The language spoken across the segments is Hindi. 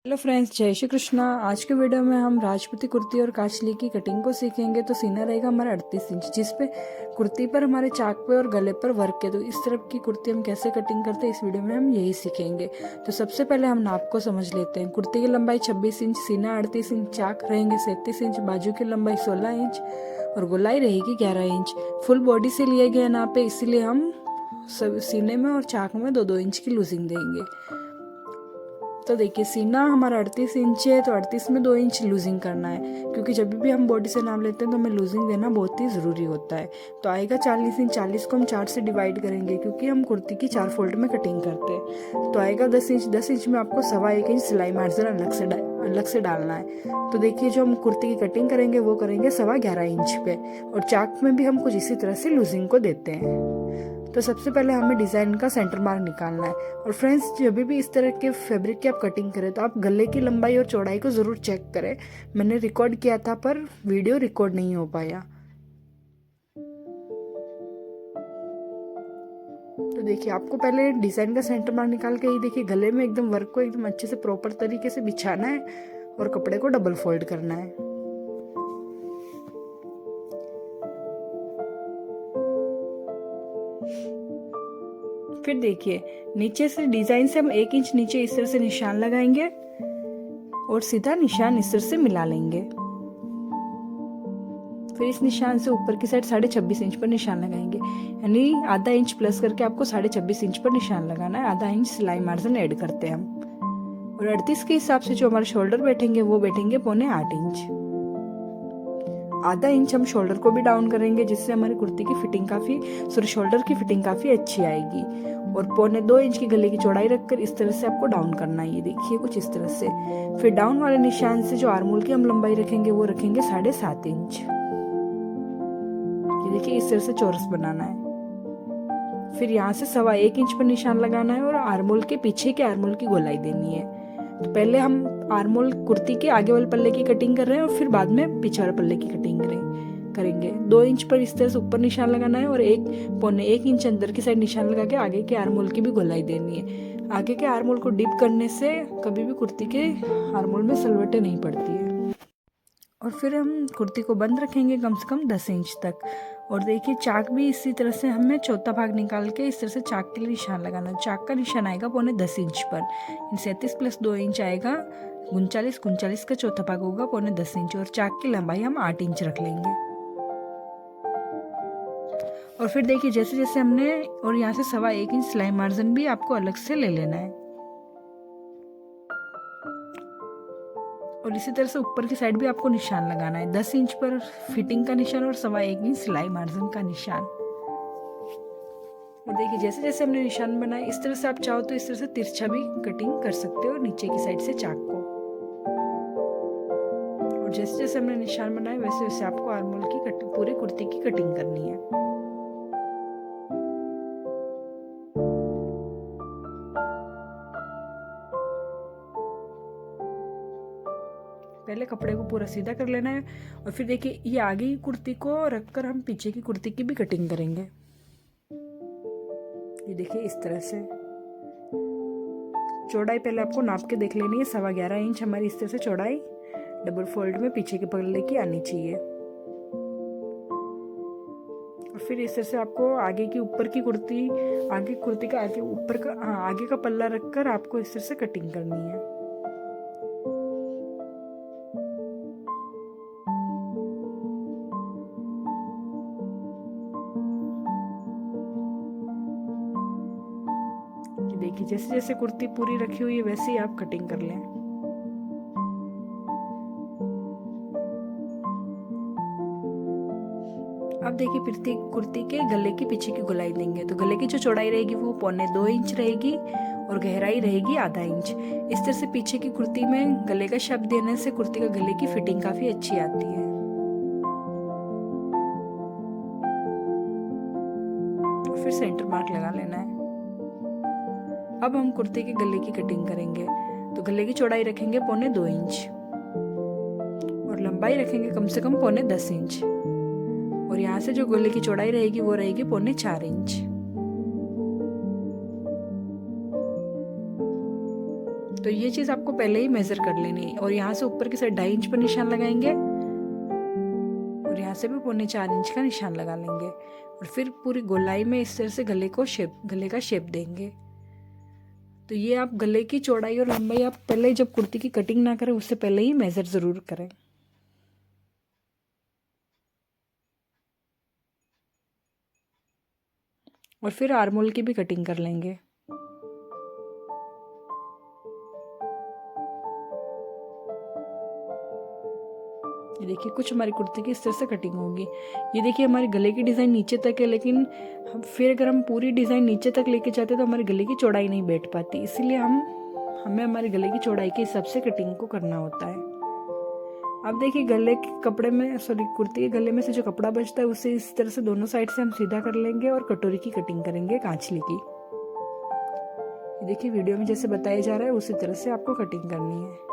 हेलो फ्रेंड्स, जय श्री कृष्णा। आज के वीडियो में हम राजपूती कुर्ती और काचली की कटिंग को सीखेंगे। तो सीना रहेगा हमारा 38 इंच, जिस पे कुर्ती पर हमारे चाक पे और गले पर वर्क है। तो इस तरफ की कुर्ती हम कैसे कटिंग करते हैं, इस वीडियो में हम यही सीखेंगे। तो सबसे पहले हम नाप को समझ लेते हैं। कुर्ती की लंबाई 26 इंच, सीना 38 इंच, चाक रहेंगे 37 इंच, बाजू की लंबाई 16 इंच और गोलाई रहेगी 11 इंच। फुल बॉडी से लिए गए नाप है, इसीलिए हम सब सीने में और चाक में 2-2 इंच की लूजिंग देंगे। तो देखिए, सीना हमारा 38 इंच है, तो 38 में 2 इंच लूजिंग करना है, क्योंकि जब भी हम बॉडी से नाप लेते हैं तो हमें लूजिंग देना बहुत ही ज़रूरी होता है। तो आएगा 40 इंच। 40 को हम 4 से डिवाइड करेंगे, क्योंकि हम कुर्ती की 4 फोल्ड में कटिंग करते हैं। तो आएगा 10 इंच। 10 इंच में आपको 1.25 इंच सिलाई मार्जिन अलग से डालना है। तो देखिए, जो हम कुर्ती की कटिंग करेंगे वो करेंगे 11.25 इंच पे, और चाक में भी हम कुछ इसी तरह से लूजिंग को देते हैं। तो सबसे पहले हमें डिज़ाइन का सेंटर मार्क निकालना है। और फ्रेंड्स, जब भी इस तरह के फैब्रिक की आप कटिंग करें तो आप गले की लंबाई और चौड़ाई को ज़रूर चेक करें। मैंने रिकॉर्ड किया था पर वीडियो रिकॉर्ड नहीं हो पाया। तो देखिए, आपको पहले डिज़ाइन का सेंटर मार्क निकाल के ही देखिए गले में एकदम वर्क को एकदम अच्छे से प्रॉपर तरीके से बिछाना है और कपड़े को डबल फोल्ड करना है। फिर देखिए, नीचे से डिजाइन से हम 1 इंच नीचे इस तरह से निशान लगाएंगे और सीधा निशान इस तरह से मिला लेंगे। फिर इस निशान से ऊपर की साइड 26.5 इंच पर निशान लगाएंगे, यानी आधा इंच प्लस करके आपको 26.5 इंच पर निशान लगाना है। आधा इंच सिलाई मार्जिन ऐड करते हैं हम। और 38 के हिसाब से जो हमारे शोल्डर बैठेंगे वो बैठेंगे 7.25 इंच। आधा इंच हम शोल्डर को भी डाउन करेंगे, जिससे हमारी कुर्ती की फिटिंग शोल्डर की फिटिंग काफी अच्छी आएगी। और 2.25 इंच की गले की चौड़ाई रखकर इस तरह से आपको डाउन करना है। ये देखिए, कुछ इस तरह से। फिर डाउन वाले निशान से जो आर्मोल की हम लंबाई रखेंगे वो रखेंगे 7.5 इंच। ये देखिए, इस तरह से चौरस बनाना है। फिर यहाँ से 1.25 इंच पर निशान लगाना है और आर्मोल के पीछे के आर्मोल की गोलाई देनी है। तो पहले हम आर्मोल कुर्ती के आगे वाले पल्ले की कटिंग कर रहे हैं और फिर बाद में पीछे वाले पल्ले की कटिंग करेंगे। 2 इंच पर इस तरह से ऊपर निशान लगाना है और 1.25 इंच अंदर की साइड निशान लगा के आगे के आर्मोल की भी गोलाई देनी है। आगे के आर्मोल को डिप करने से कभी भी कुर्ती के आर्मोल में सलवटें नहीं पड़ती है। और फिर हम कुर्ती को बंद रखेंगे कम से कम 10 इंच तक। और देखिए, चाक भी इसी तरह से हमें चौथा भाग निकाल के इस तरह से चाक के लिए निशान लगाना है। चाक का निशान आएगा 10.25 इंच पर। 37 + 2 इंच आएगा 39। 39 का चौथा भाग होगा 10.25 इंच। और चाक की लंबाई हम 8 इंच रख लेंगे। और फिर देखिए, जैसे जैसे हमने और यहाँ से 1.25 इंच सिलाई मार्जिन भी आपको अलग से ले लेना है। और इसी तरह से ऊपर की साइड भी आपको निशान लगाना है। 10 इंच पर फिटिंग का निशान और 1.25 इंच सिलाई मार्जिन का निशान। और देखिए, जैसे जैसे हमने निशान बनाए, इस तरह से आप चाहो तो इस तरह से तिरछा भी कटिंग कर सकते हो नीचे की साइड से चाक को। और जैसे जैसे हमने निशान बनाए वैसे वैसे आपको आर्मोल की पूरे कुर्ती की कटिंग करनी है। पहले कपड़े को पूरा सीधा कर लेना है। और फिर देखिए, ये आगे की कुर्ती को रखकर हम पीछे की कुर्ती की भी कटिंग करेंगे। ये देखिए, इस तरह से चौड़ाई पहले आपको नाप के देख लेनी है। 11.25 इंच हमारी इस तरह से चौड़ाई डबल फोल्ड में पीछे के पल्ले की आनी चाहिए। और फिर इस तरह से आपको आगे की ऊपर की कुर्ती, आगे कुर्ती का आगे ऊपर का आगे का पल्ला रखकर आपको इस तरह से कटिंग करनी है। देखिए, जैसे जैसे कुर्ती पूरी रखी हुई है वैसे ही आप कटिंग कर लें। अब देखिए, कुर्ती के गले की पीछे की गोलाई देंगे। तो गले की जो चौड़ाई रहेगी वो 2.25 इंच रहेगी और गहराई रहेगी आधा इंच। इस तरह से पीछे की कुर्ती में गले का शेप देने से कुर्ती का गले की फिटिंग काफी अच्छी आती है। फिर सेंटर मार्क लगा लेना है। अब हम कुर्ती के गले की कटिंग करेंगे। तो गले की चौड़ाई रखेंगे 2.25 इंच और लंबाई रखेंगे कम से कम 10.25 इंच। और यहाँ से जो गले की चौड़ाई रहेगी वो रहेगी 4.25 इंच। तो तो ये चीज़ आपको पहले ही मेज़र कर लेनी है। और यहाँ से ऊपर की साइड 2.5 इंच पर निशान लगाएंगे और यहाँ से भी 3.25 इंच का निशान लगा लेंगे और फिर पूरी गोलाई में इस तरह से गले का शेप देंगे। तो ये आप गले की चौड़ाई और लंबाई आप पहले जब कुर्ती की कटिंग ना करें उससे पहले ही मेज़र ज़रूर करें। और फिर आर्मोल की भी कटिंग कर लेंगे। ये देखिए कुछ हमारी कुर्ती की इस तरह से कटिंग होगी। ये देखिए हमारे गले की डिज़ाइन नीचे तक है, लेकिन फिर अगर हम पूरी डिज़ाइन नीचे तक लेके जाते तो हमारे गले की चौड़ाई नहीं बैठ पाती, इसलिए हमें हमारे गले की चौड़ाई के हिसाब से कटिंग को करना होता है। अब देखिए गले के कपड़े में कुर्ती के गले में से जो कपड़ा बचता है उसे इस तरह से दोनों साइड से हम सीधा कर लेंगे और कटोरी की कटिंग करेंगे कांचली की। देखिए वीडियो में जैसे बताया जा रहा है उसी तरह से आपको कटिंग करनी है।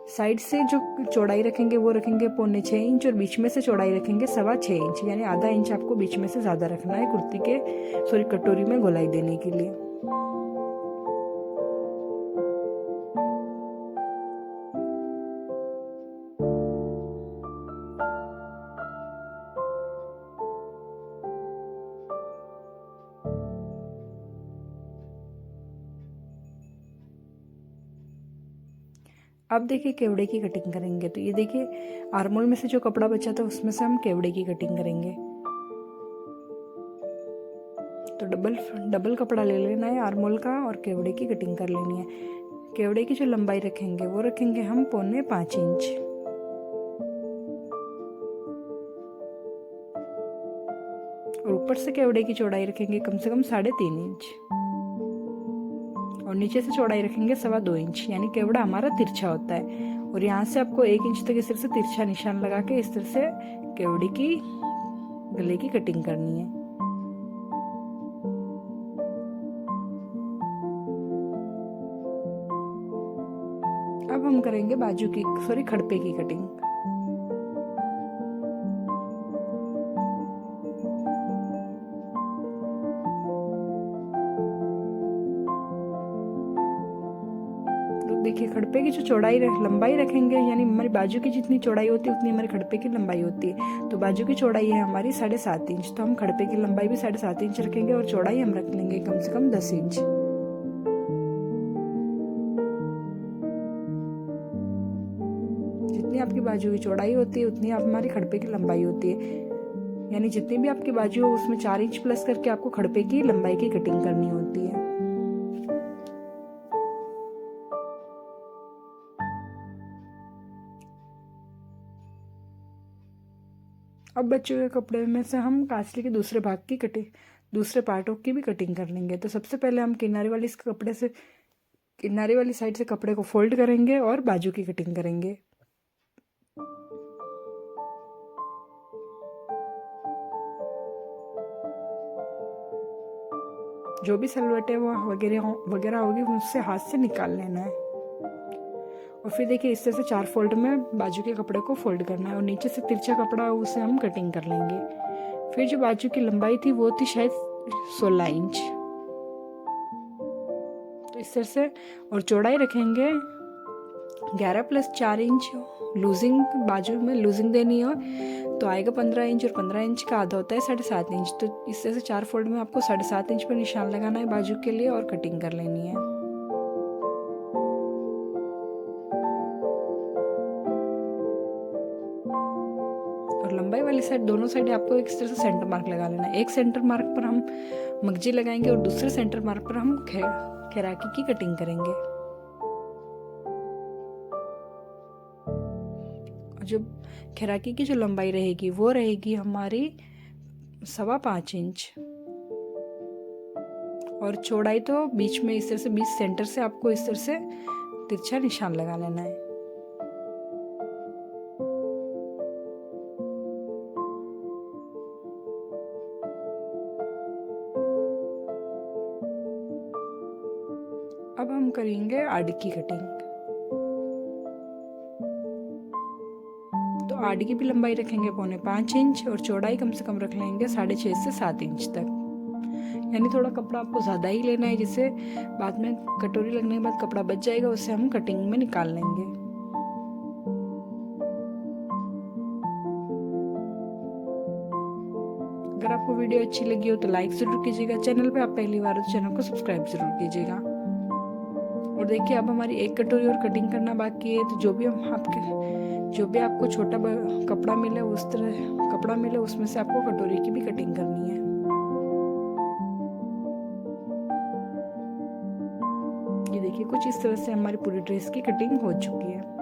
साइड से जो चौड़ाई रखेंगे वो रखेंगे 6.25 इंच और बीच में से चौड़ाई रखेंगे 6.25 इंच, यानी आधा इंच आपको बीच में से ज़्यादा रखना है कुर्ती के कटोरी में गोलाई देने के लिए। अब देखिए केवड़े की कटिंग करेंगे। तो ये देखिए आर्मोल में से जो कपड़ा बचा था उसमें से हम केवड़े की कटिंग करेंगे। तो डबल कपड़ा ले लेना है आर्मोल का और केवड़े की कटिंग कर लेनी है। केवड़े की जो लंबाई रखेंगे वो रखेंगे हम 4.25 इंच और ऊपर से केवड़े की चौड़ाई रखेंगे कम से कम 3.5 इंच और नीचे से चौड़ाई रखेंगे 2.25 इंच, यानी केवड़ा हमारा तिरछा होता है। और यहाँ से आपको 1 इंच तक इस तरह से तिरछा निशान लगा के इस तरह से केवड़ी की गले की कटिंग करनी है। अब हम करेंगे खड़पे की कटिंग। देखिए खड़पे की जो लंबाई रखेंगे, यानी हमारी बाजू की जितनी चौड़ाई होती है उतनी हमारे खड़पे की लंबाई होती है। तो बाजू की चौड़ाई है हमारी 7.5 इंच, तो हम खड़पे की लंबाई भी 7.5 इंच रखेंगे और चौड़ाई हम रख लेंगे कम से कम 10 इंच। जितनी आपकी बाजू की चौड़ाई होती है उतनी हमारी खड़पे की लंबाई होती है, यानी जितनी भी आपकी बाजू हो उसमें 4 इंच प्लस करके आपको खड़पे की लंबाई की कटिंग करनी होती है। अब बच्चों के कपड़े में से हम कांचली के दूसरे पार्टों की भी कटिंग कर लेंगे। तो सबसे पहले हम किनारे वाली साइड से कपड़े को फोल्ड करेंगे और बाजू की कटिंग करेंगे। जो भी सलवटें वगैरह होगी उससे हाथ से निकाल लेना है। और फिर देखिए इस तरह से 4 फोल्ड में बाजू के कपड़े को फोल्ड करना है और नीचे से तिरछा कपड़ा उसे हम कटिंग कर लेंगे। फिर जो बाजू की लंबाई थी वो थी शायद 16 इंच, तो इस तरह से, और चौड़ाई रखेंगे 11 + 4 इंच। बाजू में लूजिंग देनी हो तो आएगा 15 इंच और 15 इंच का आधा होता है 7.5 इंच। तो इस तरह से 4 फोल्ड में आपको 7.5 इंच पर निशान लगाना है बाजू के लिए और कटिंग कर लेनी है। और लंबाई वाली साइड दोनों साइड आपको एक तरह से सेंटर मार्क लगा लेना है। एक सेंटर मार्क पर हम मगजी लगाएंगे और दूसरे सेंटर मार्क पर हम खैराकी की कटिंग करेंगे। जो खैराकी की जो लंबाई रहेगी वो रहेगी हमारी 5.25 इंच और चौड़ाई तो बीच में इस तरह से बीच सेंटर से आपको इस तरह से तिरछा निशान लगा लेना है। अब हम करेंगे आड़ी की कटिंग। तो आड़ी की भी लंबाई रखेंगे 4.25 इंच और चौड़ाई कम से कम रख लेंगे 6.5 से 7 इंच तक, यानी थोड़ा कपड़ा आपको ज़्यादा ही लेना है, जिससे बाद में कटोरी लगने के बाद कपड़ा बच जाएगा, उससे हम कटिंग में निकाल लेंगे। अगर आपको वीडियो अच्छी लगी हो तो लाइक ज़रूर कीजिएगा, चैनल पे आप पहली बार हो तो चैनल को सब्सक्राइब ज़रूर कीजिएगा। और देखिए अब हमारी एक कटोरी और कटिंग करना बाकी है, तो जो भी आपको छोटा कपड़ा मिले, उस तरह कपड़ा मिले उसमें से आपको कटोरी की भी कटिंग करनी है। ये देखिए कुछ इस तरह से हमारी पूरी ड्रेस की कटिंग हो चुकी है।